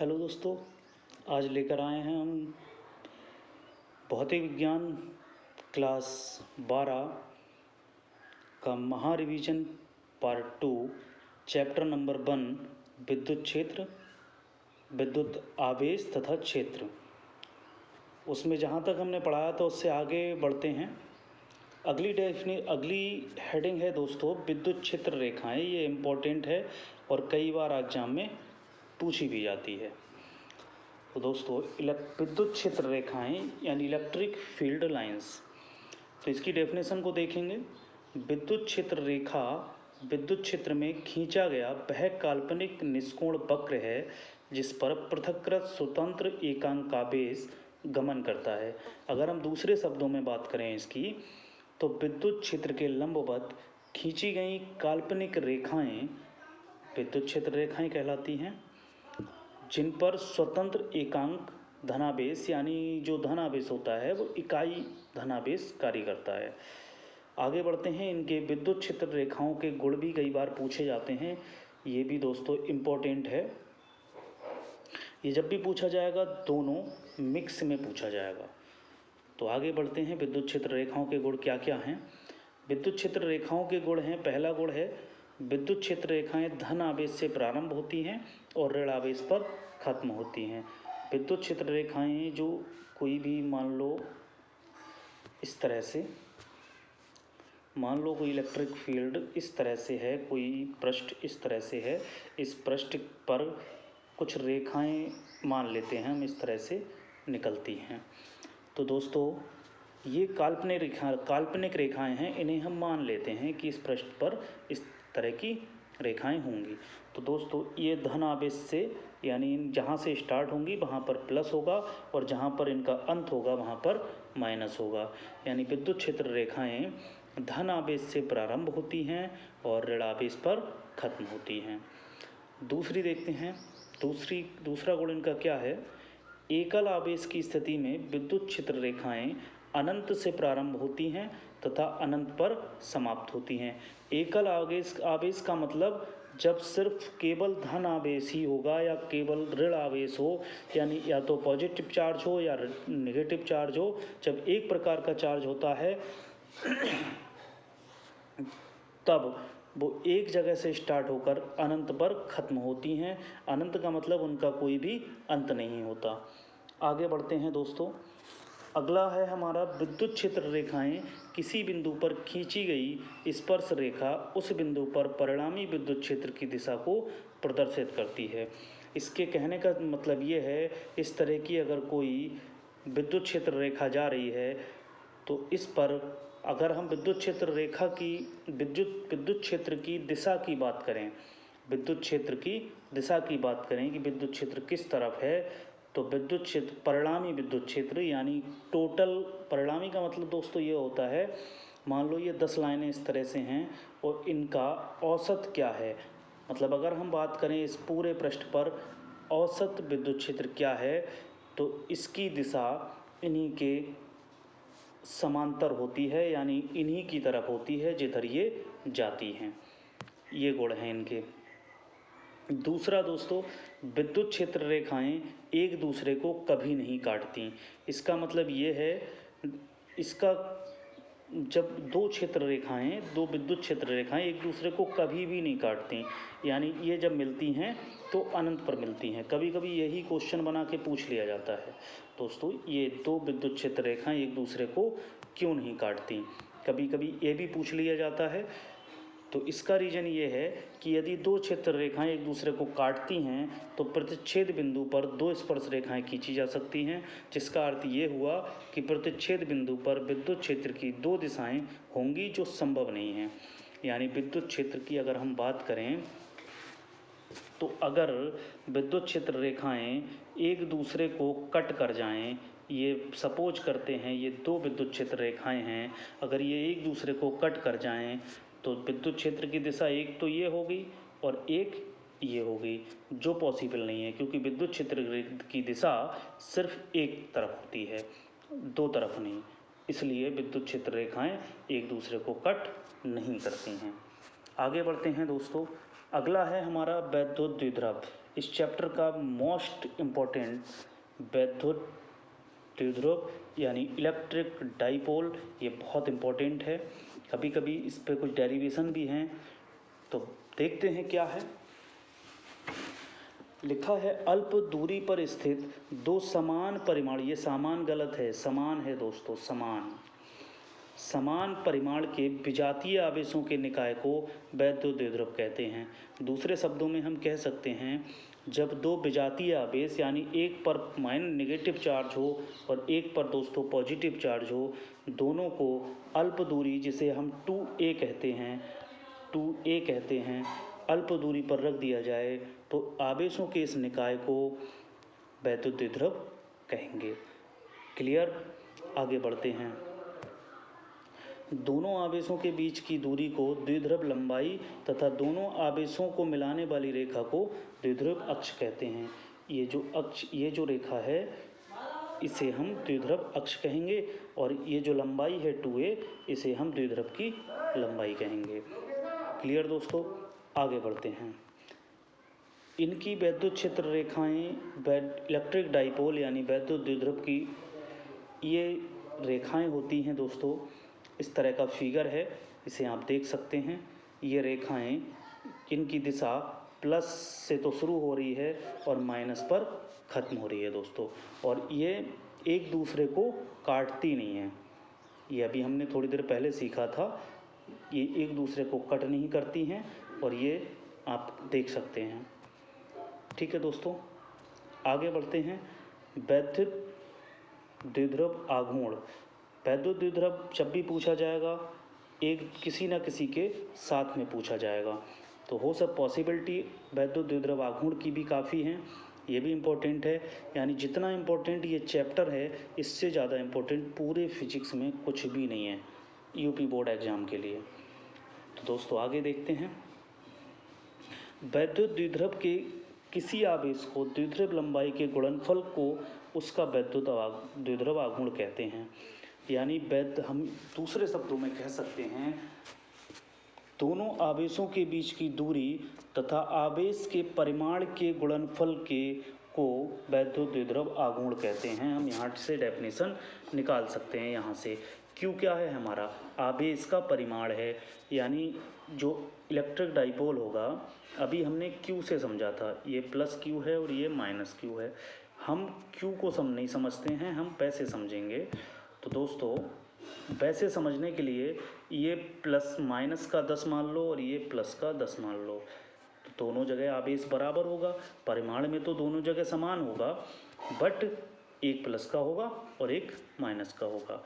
Hello दोस्तों, आज लेकर आए हैं हम भौतिक विज्ञान क्लास 12 का महा रिवीजन पार्ट 2 चैप्टर नंबर 1 विद्युत क्षेत्र, विद्युत आवेश तथा क्षेत्र। उसमें जहाँ तक हमने पढ़ाया था उससे आगे बढ़ते हैं। अगली हेडिंग है दोस्तों विद्युत क्षेत्र रेखाएं। ये इम्पोर्टेंट है और कई बार एग्जाम में पूछी भी जाती है। तो दोस्तों विद्युत क्षेत्र रेखाएं यानी इलेक्ट्रिक फील्ड लाइंस, तो इसकी डेफिनेशन को देखेंगे। विद्युत क्षेत्र रेखा विद्युत क्षेत्र में खींचा गया वह काल्पनिक निष्कोण वक्र है जिस पर पृथक्कृत स्वतंत्र एकांक आवेश गमन करता है। अगर हम दूसरे शब्दों में बात करें इसकी, तो विद्युत क्षेत्र के लंबवत खींची गई काल्पनिक रेखाएं विद्युत क्षेत्र रेखाएं कहलाती हैं, जिन पर स्वतंत्र एकांक धनावेश यानी जो धनावेश होता है वो इकाई धनावेश कार्य करता है। आगे बढ़ते हैं। इनके विद्युत क्षेत्र रेखाओं के गुण भी कई बार पूछे जाते हैं। ये भी दोस्तों इम्पोर्टेंट है। ये जब भी पूछा जाएगा दोनों मिक्स में पूछा जाएगा। तो आगे बढ़ते हैं। विद्युत क्षेत्र रेखाओं के गुण क्या क्या हैं। विद्युत क्षेत्र रेखाओं के गुण हैं, पहला गुण है विद्युत क्षेत्र रेखाएं धन आवेश से प्रारंभ होती हैं और ऋण आवेश पर खत्म होती हैं। विद्युत क्षेत्र रेखाएं जो कोई भी मान लो इस तरह से, मान लो कोई इलेक्ट्रिक फील्ड इस तरह से है, कोई पृष्ठ इस तरह से है, इस पृष्ठ पर कुछ रेखाएं मान लेते हैं हम इस तरह से निकलती हैं। तो दोस्तों ये काल्पनिक रेखाएं हैं, इन्हें हम मान लेते हैं कि इस पृष्ठ पर इस तरह की रेखाएं होंगी। तो दोस्तों ये धन आवेश से यानी जहाँ से स्टार्ट होंगी वहाँ पर प्लस होगा और जहाँ पर इनका अंत होगा वहाँ पर माइनस होगा। यानी विद्युत क्षेत्र रेखाएं धन आवेश से प्रारंभ होती हैं और ऋण आवेश पर खत्म होती हैं। दूसरी देखते हैं। दूसरा गुण इनका क्या है। एकल आवेश की स्थिति में विद्युत क्षेत्र रेखाएं अनंत से प्रारंभ होती हैं तथा अनंत पर समाप्त होती हैं। एकल आवेश का मतलब जब सिर्फ केवल धन आवेश ही होगा या केवल ऋण आवेश हो, यानी या तो पॉजिटिव चार्ज हो या नेगेटिव चार्ज हो। जब एक प्रकार का चार्ज होता है तब वो एक जगह से स्टार्ट होकर अनंत पर खत्म होती हैं। अनंत का मतलब उनका कोई भी अंत नहीं होता। आगे बढ़ते हैं दोस्तों। अगला है हमारा विद्युत क्षेत्र रेखाएं किसी बिंदु पर खींची गई स्पर्श रेखा उस बिंदु पर परिणामी विद्युत क्षेत्र की दिशा को प्रदर्शित करती है। इसके कहने का मतलब ये है, इस तरह की अगर कोई विद्युत क्षेत्र रेखा जा रही है तो इस पर अगर हम विद्युत क्षेत्र रेखा की विद्युत क्षेत्र की दिशा की बात करें, विद्युत क्षेत्र की दिशा की बात करें कि विद्युत क्षेत्र किस तरफ है, तो विद्युत क्षेत्र परिणामी विद्युत क्षेत्र यानी टोटल, परिणामी का मतलब दोस्तों ये होता है, मान लो ये 10 लाइनें इस तरह से हैं और इनका औसत क्या है, मतलब अगर हम बात करें इस पूरे पृष्ठ पर औसत विद्युत क्षेत्र क्या है, तो इसकी दिशा इन्हीं के समांतर होती है यानी इन्हीं की तरफ होती है जिधर ये जाती हैं। ये गुण हैं इनके। दूसरा दोस्तों, विद्युत क्षेत्र रेखाएं एक दूसरे को कभी नहीं काटती। इसका मतलब ये है, इसका जब दो विद्युत क्षेत्र रेखाएं एक दूसरे को कभी भी नहीं काटती, यानी ये जब मिलती हैं तो अनंत पर मिलती हैं। कभी कभी यही क्वेश्चन बना के पूछ लिया जाता है दोस्तों, ये दो विद्युत क्षेत्र रेखाएं एक दूसरे को क्यों नहीं काटती, कभी कभी ये भी पूछ लिया जाता है। तो इसका रीज़न ये है कि यदि दो क्षेत्र रेखाएं एक दूसरे को काटती हैं तो प्रतिच्छेद बिंदु पर दो स्पर्श रेखाएं खींची जा सकती हैं, जिसका अर्थ ये हुआ कि प्रतिच्छेद बिंदु पर विद्युत क्षेत्र की दो दिशाएं होंगी जो संभव नहीं है। यानी विद्युत क्षेत्र की अगर हम बात करें तो अगर विद्युत क्षेत्र रेखाएं एक दूसरे को कट कर जाएं, ये सपोज करते हैं ये दो विद्युत क्षेत्र रेखाएं हैं, अगर ये एक दूसरे को कट कर जाएं तो विद्युत क्षेत्र की दिशा एक तो ये हो गई और एक ये हो गई, जो पॉसिबल नहीं है क्योंकि विद्युत क्षेत्र की दिशा सिर्फ एक तरफ होती है, दो तरफ नहीं। इसलिए विद्युत क्षेत्र रेखाएं एक दूसरे को कट नहीं करती हैं। आगे बढ़ते हैं दोस्तों। अगला है हमारा वैद्युत द्विध्रुव। इस चैप्टर का मोस्ट इम्पोर्टेंट वैद्युत द्विध्रुव यानी इलेक्ट्रिक डाइपोल, ये बहुत इम्पोर्टेंट है। कभी कभी इस पे कुछ डेरिवेशन भी हैं, तो देखते हैं क्या है। लिखा है अल्प दूरी पर स्थित दो समान परिमाण, ये समान गलत है, समान है दोस्तों, समान परिमाण के विजातीय आवेशों के निकाय को वैद्युत द्विध्रुव कहते हैं। दूसरे शब्दों में हम कह सकते हैं, जब दो विजातीय आवेश यानी एक पर नेगेटिव चार्ज हो और एक पर दोस्तों पॉजिटिव चार्ज हो, दोनों को अल्प दूरी, जिसे हम 2a कहते हैं, अल्प दूरी पर रख दिया जाए तो आवेशों के इस निकाय को वैद्युत द्विध्रुव कहेंगे। क्लियर? आगे बढ़ते हैं। दोनों आवेशों के बीच की दूरी को द्विध्रुव लंबाई तथा दोनों आवेशों को मिलाने वाली रेखा को द्विध्रुव अक्ष कहते हैं। ये जो रेखा है इसे हम द्विध्रुव अक्ष कहेंगे, और ये जो लंबाई है 2a, इसे हम द्विध्रुव की लंबाई कहेंगे। क्लियर दोस्तों? आगे बढ़ते हैं। इनकी वैद्युत क्षेत्र रेखाएं इलेक्ट्रिक डाइपोल यानी वैद्युत द्विध्रुव की ये रेखाएं होती हैं दोस्तों। इस तरह का फिगर है, इसे आप देख सकते हैं। ये रेखाएं, इनकी दिशा प्लस से तो शुरू हो रही है और माइनस पर ख़त्म हो रही है दोस्तों, और ये एक दूसरे को काटती नहीं है। ये अभी हमने थोड़ी देर पहले सीखा था, ये एक दूसरे को कट नहीं करती हैं, और ये आप देख सकते हैं। ठीक है दोस्तों, आगे बढ़ते हैं। वैद्युत द्विध्रुव आघूर्ण। वैद्युत द्विध्रुव जब भी पूछा जाएगा, एक किसी न किसी के साथ में पूछा जाएगा, तो हो सब पॉसिबिलिटी वैद्युत द्विध्रुव आघूर्ण की भी काफ़ी हैं। ये भी इम्पोर्टेंट है, यानी जितना इम्पोर्टेंट ये चैप्टर है, इससे ज़्यादा इम्पोर्टेंट पूरे फिजिक्स में कुछ भी नहीं है यूपी बोर्ड एग्ज़ाम के लिए। तो दोस्तों आगे देखते हैं। वैद्युत द्विध्रुव के किसी आवेश को द्विध्रुव लंबाई के गुणनफल को उसका वैद्युत द्विध्रुव आघूर्ण कहते हैं। यानी हम दूसरे शब्दों में कह सकते हैं, दोनों आवेशों के बीच की दूरी तथा आवेश के परिमाण के गुणनफल को वैद्युत द्विध्रुव आघूर्ण कहते हैं। हम यहाँ से डेफिनेशन निकाल सकते हैं। यहाँ से Q क्या है? हमारा आवेश का परिमाण है, यानी जो इलेक्ट्रिक डाइपोल होगा, अभी हमने Q से समझा था, ये प्लस Q है और ये माइनस Q है। हम Q को नहीं समझते हैं, हम पैसे समझेंगे। तो दोस्तों वैसे समझने के लिए ये प्लस माइनस का 10 मान लो और ये प्लस का 10 मान लो, तो दोनों जगह आवेश बराबर होगा। परिमाण में तो दोनों जगह समान होगा, बट एक प्लस का होगा और एक माइनस का होगा।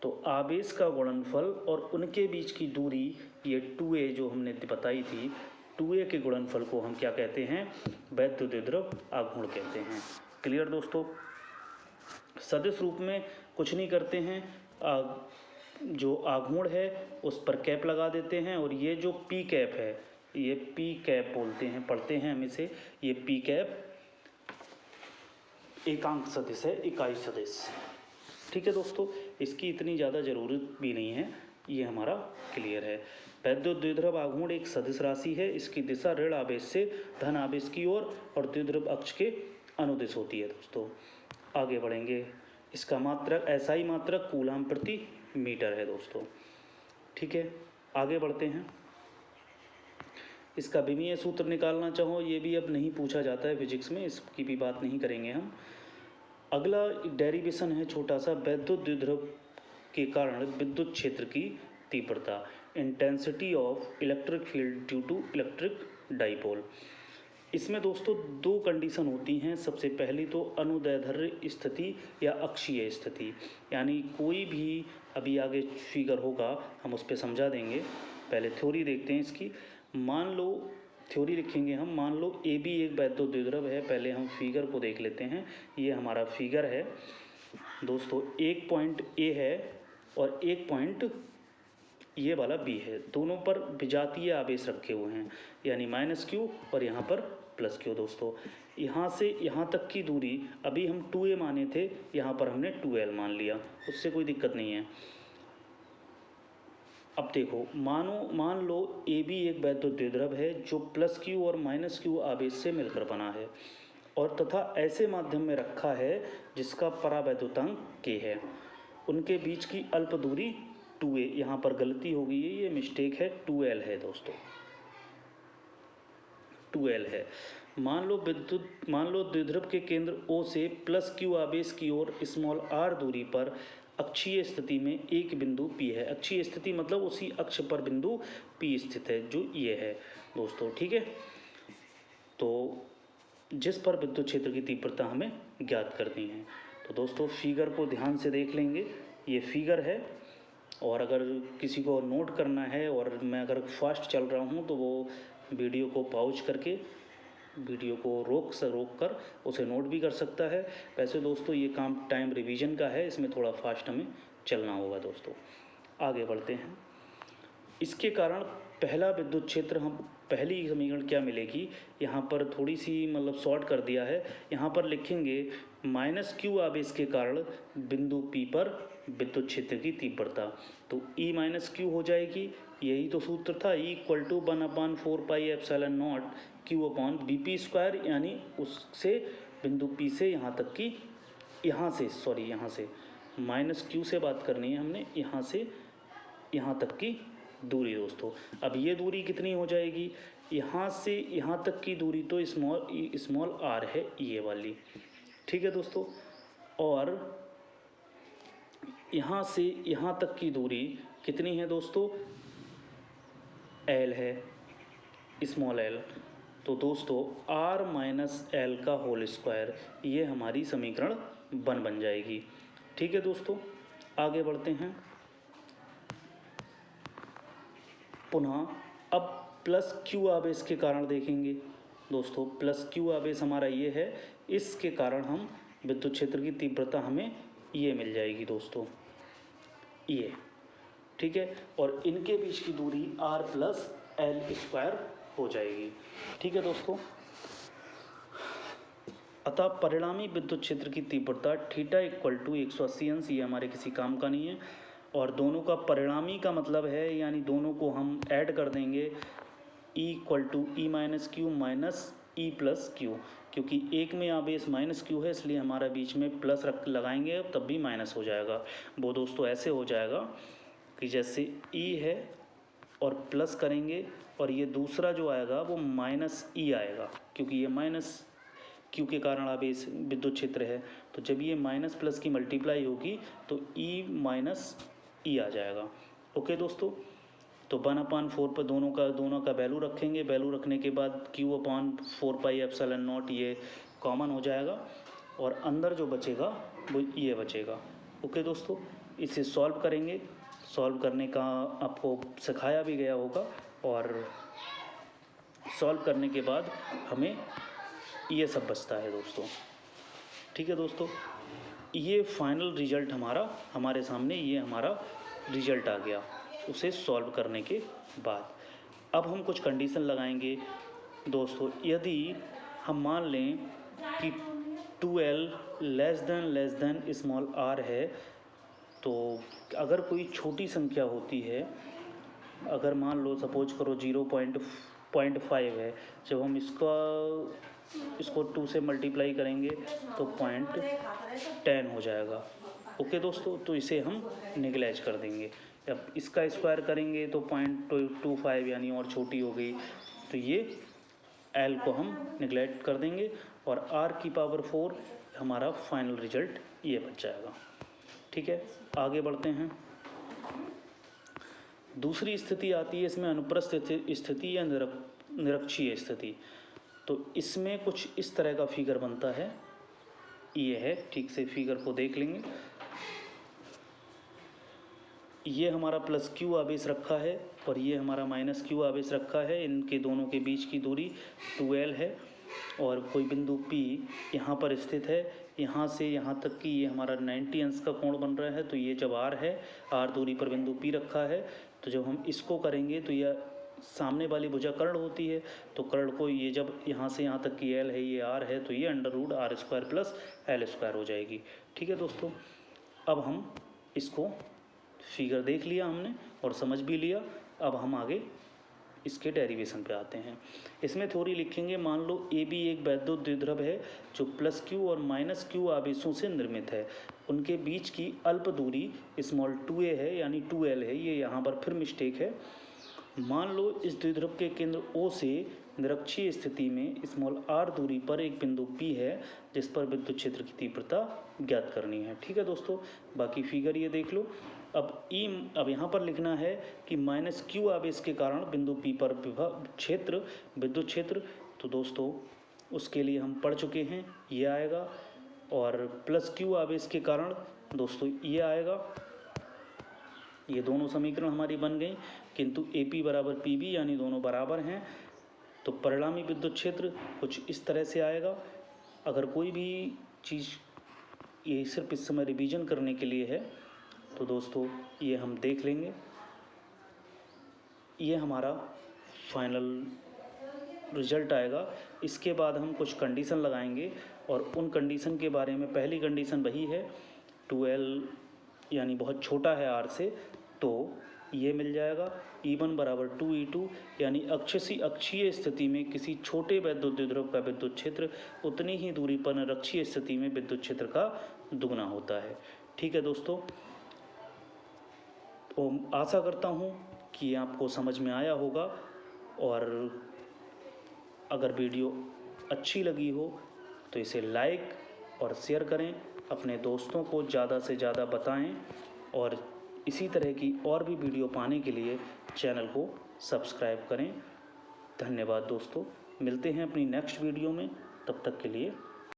तो आवेश का गुणनफल और उनके बीच की दूरी, ये 2a जो हमने बताई थी, 2a के गुणनफल को हम क्या कहते हैं? वैद्युत द्विध्रुव आघूर्ण कहते हैं। क्लियर दोस्तों? सदिश रूप में कुछ नहीं करते हैं, जो आघूर्ण है उस पर कैप लगा देते हैं, और ये जो पी कैप है, ये पी कैप बोलते हैं, पढ़ते हैं हम इसे। ये पी कैप एकांक सदिश है, इकाई सदिश। ठीक है दोस्तों, इसकी इतनी ज़्यादा ज़रूरत भी नहीं है, ये हमारा क्लियर है। वैद्युत द्विध्रुव आघूर्ण एक सदिश राशि है। इसकी दिशा ऋण आवेश से धन आवेश की ओर और द्विध्रुव अक्ष के अनुदिश होती है दोस्तों। आगे बढ़ेंगे। इसका मात्रक SI मात्रक कूलम प्रति मीटर है दोस्तों। ठीक है, आगे बढ़ते हैं। इसका विमीय सूत्र निकालना चाहो, ये भी अब नहीं पूछा जाता है फिजिक्स में, इसकी भी बात नहीं करेंगे हम। अगला डेरिवेशन है छोटा सा, वैद्युत द्विध्रुव के कारण विद्युत क्षेत्र की तीव्रता, intensity of electric field due to electric dipole. इसमें दोस्तों दो कंडीशन होती हैं। सबसे पहली तो अनुदैर्ध्य स्थिति या अक्षीय स्थिति, यानी कोई भी, अभी आगे फिगर होगा हम उस पर समझा देंगे, पहले थ्योरी देखते हैं इसकी। मान लो, थ्योरी लिखेंगे हम, मान लो AB एक वैद्युत द्विध्रुव है। पहले हम फिगर को देख लेते हैं। ये हमारा फिगर है दोस्तों, एक पॉइंट A है और एक पॉइंट ये वाला B है। दोनों पर विजातीय आवेश रखे हुए हैं, यानी -Q और यहाँ पर +Q दोस्तों। यहाँ से यहाँ तक की दूरी अभी हम 2a माने थे, यहाँ पर हमने 2l मान लिया, उससे कोई दिक्कत नहीं है। अब देखो, मान लो ए बी एक वैद्युत द्विध्रुव है जो प्लस क्यू और माइनस क्यू आवेश से मिलकर बना है और तथा ऐसे माध्यम में रखा है जिसका परावैद्युतांक k है। उनके बीच की अल्प दूरी 2a, यहाँ पर गलती हो गई है, ये मिस्टेक है, 2l है दोस्तों, 2l है। मान लो द्विध्रुव के केंद्र O से प्लस क्यू आवेश की ओर स्मॉल r दूरी पर अक्षीय स्थिति में एक बिंदु P है। अक्षीय स्थिति मतलब उसी अक्ष पर बिंदु P स्थित है जो ये है दोस्तों, ठीक है। तो जिस पर विद्युत क्षेत्र की तीव्रता हमें ज्ञात करनी है। तो दोस्तों फिगर को ध्यान से देख लेंगे, ये फिगर है और अगर किसी को नोट करना है और मैं अगर फास्ट चल रहा हूँ तो वो वीडियो को पॉज करके वीडियो को रोक कर उसे नोट भी कर सकता है। वैसे दोस्तों ये काम टाइम रिवीजन का है, इसमें थोड़ा फास्ट हमें चलना होगा दोस्तों। आगे बढ़ते हैं। इसके कारण पहला विद्युत क्षेत्र, हम पहली समीकरण क्या मिलेगी, यहाँ पर थोड़ी सी मतलब शॉर्ट कर दिया है, यहाँ पर लिखेंगे माइनस क्यू आवेश के कारण बिंदु P पर विद्युत क्षेत्र की तीव्रता, तो E माइनस क्यू हो जाएगी, यही तो सूत्र था, E equal to 1/4 pi epsilon naught Q upon BP square, यानी उससे बिंदु P से यहाँ तक की, यहाँ से माइनस क्यू से बात करनी है हमने, यहाँ से यहाँ तक की दूरी दोस्तों। अब ये दूरी कितनी हो जाएगी, यहाँ से यहाँ तक की दूरी तो स्मॉल r है, ये वाली, ठीक है दोस्तों। और यहाँ से यहाँ तक की दूरी कितनी है दोस्तों, l है, स्मॉल l। तो दोस्तों r माइनस एल का होल स्क्वायर, ये हमारी समीकरण बन जाएगी, ठीक है दोस्तों। आगे बढ़ते हैं। पुनः अब प्लस क्यू आवेश के कारण देखेंगे दोस्तों, प्लस क्यू आवेश हमारा ये है, इसके कारण हम विद्युत क्षेत्र की तीव्रता हमें ये मिल जाएगी दोस्तों, ये, ठीक है। और इनके बीच की दूरी r प्लस एल स्क्वायर हो जाएगी, ठीक है दोस्तों। अतः परिणामी विद्युत क्षेत्र की तीव्रता थीटा इक्वल टू 180 अंश, ये हमारे किसी काम का नहीं है। और दोनों का परिणामी का मतलब है, यानी दोनों को हम ऐड कर देंगे, E equal to E minus Q minus E plus Q, क्योंकि एक में आवेश माइनस क्यू है इसलिए हमारा बीच में प्लस लगाएंगे तब भी माइनस हो जाएगा। वो दोस्तों ऐसे हो जाएगा कि जैसे E है और प्लस करेंगे और ये दूसरा जो आएगा वो माइनस E आएगा, क्योंकि ये माइनस क्यू के कारण आवेश विद्युत क्षेत्र है। तो जब ये माइनस प्लस की मल्टीप्लाई होगी तो E माइनस E आ जाएगा, ओके दोस्तों। तो 1/4 पर दोनों का वैल्यू रखेंगे, वैल्यू रखने के बाद Q/4 पाई एप्सिलॉन नॉट ये कॉमन हो जाएगा और अंदर जो बचेगा वो ये बचेगा, ओके दोस्तों। इसे सॉल्व करेंगे, सॉल्व करने का आपको सिखाया भी गया होगा और सॉल्व करने के बाद हमें ये सब बचता है दोस्तों, ठीक है दोस्तों। ये फाइनल रिजल्ट हमारे सामने, ये हमारा रिजल्ट आ गया उसे सॉल्व करने के बाद। अब हम कुछ कंडीशन लगाएंगे दोस्तों। यदि हम मान लें कि 2l less than small r है, तो अगर कोई छोटी संख्या होती है, अगर मान लो सपोज करो 0.5 है, जब हम इसको 2 से मल्टीप्लाई करेंगे तो 0.10 हो जाएगा, ओके दोस्तों। तो इसे हम निगलेक्ट कर देंगे। जब इसका स्क्वायर करेंगे तो 0.25 यानी और छोटी हो गई, तो ये l को हम निगलेक्ट कर देंगे और r⁴ हमारा फाइनल रिजल्ट ये बच जाएगा, ठीक है। आगे बढ़ते हैं। दूसरी स्थिति आती है, इसमें अनुप्रस्थ स्थिति या निरक्षीय स्थिति। तो इसमें कुछ इस तरह का फिगर बनता है, ये है, ठीक से फिगर को देख लेंगे। ये हमारा प्लस क्यू आवेश रखा है और ये हमारा माइनस क्यू आवेश रखा है, इनके दोनों के बीच की दूरी 2l है और कोई बिंदु P यहाँ पर स्थित है। यहाँ से यहाँ तक कि ये हमारा 90 अंश का कोण बन रहा है। तो ये जब r है, r दूरी पर बिंदु P रखा है, तो जब हम इसको करेंगे तो यह सामने वाली भुजा कर्ण होती है, तो कर्ण को ये जब यहाँ से यहाँ तक की l है, ये r है, तो ये √r² + l² हो जाएगी, ठीक है दोस्तों। अब हम इसको फिगर देख लिया हमने और समझ भी लिया। अब हम आगे इसके डेरिवेशन पे आते हैं। इसमें थोड़ी लिखेंगे, मान लो ए बी एक वैद्युत द्विध्रुव है जो प्लस क्यू और माइनस क्यू आवेशों से निर्मित है। उनके बीच की अल्प दूरी स्मॉल 2a है यानी 2l है। ये यहाँ पर फिर मिस्टेक है। मान लो इस द्विध्रुव के केंद्र O से निरक्षीय स्थिति में स्मॉल r दूरी पर एक बिंदु P है जिस पर विद्युत क्षेत्र की तीव्रता ज्ञात करनी है। ठीक है दोस्तों, बाकी फिगर ये देख लो। अब यहाँ पर लिखना है कि माइनस क्यू आवेश के कारण बिंदु P पर क्षेत्र विद्युत क्षेत्र, तो दोस्तों उसके लिए हम पढ़ चुके हैं, ये आएगा। और प्लस क्यू आवेश के कारण दोस्तों ये आएगा। ये दोनों समीकरण हमारी बन गई, किंतु AP बराबर PB यानी दोनों बराबर हैं। तो परिणामी विद्युत क्षेत्र कुछ इस तरह से आएगा। अगर कोई भी चीज़ ये सिर्फ इस समय रिवीजन करने के लिए है तो दोस्तों ये हम देख लेंगे। ये हमारा फाइनल रिजल्ट आएगा। इसके बाद हम कुछ कंडीशन लगाएंगे और उन कंडीशन के बारे में, पहली कंडीशन वही है 2l यानी बहुत छोटा है r से, तो ये मिल जाएगा E1 बराबर 2E2 यानी अक्षीय स्थिति में किसी छोटे वैद्युत द्विध्रुव का विद्युत क्षेत्र उतनी ही दूरी पर निरक्षीय स्थिति में विद्युत क्षेत्र का दुगना होता है। ठीक है दोस्तों, तो आशा करता हूँ कि आपको समझ में आया होगा। और अगर वीडियो अच्छी लगी हो तो इसे लाइक और शेयर करें, अपने दोस्तों को ज़्यादा से ज़्यादा बताएं और इसी तरह की और भी वीडियो पाने के लिए चैनल को सब्सक्राइब करें। धन्यवाद दोस्तों, मिलते हैं अपनी नेक्स्ट वीडियो में, तब तक के लिए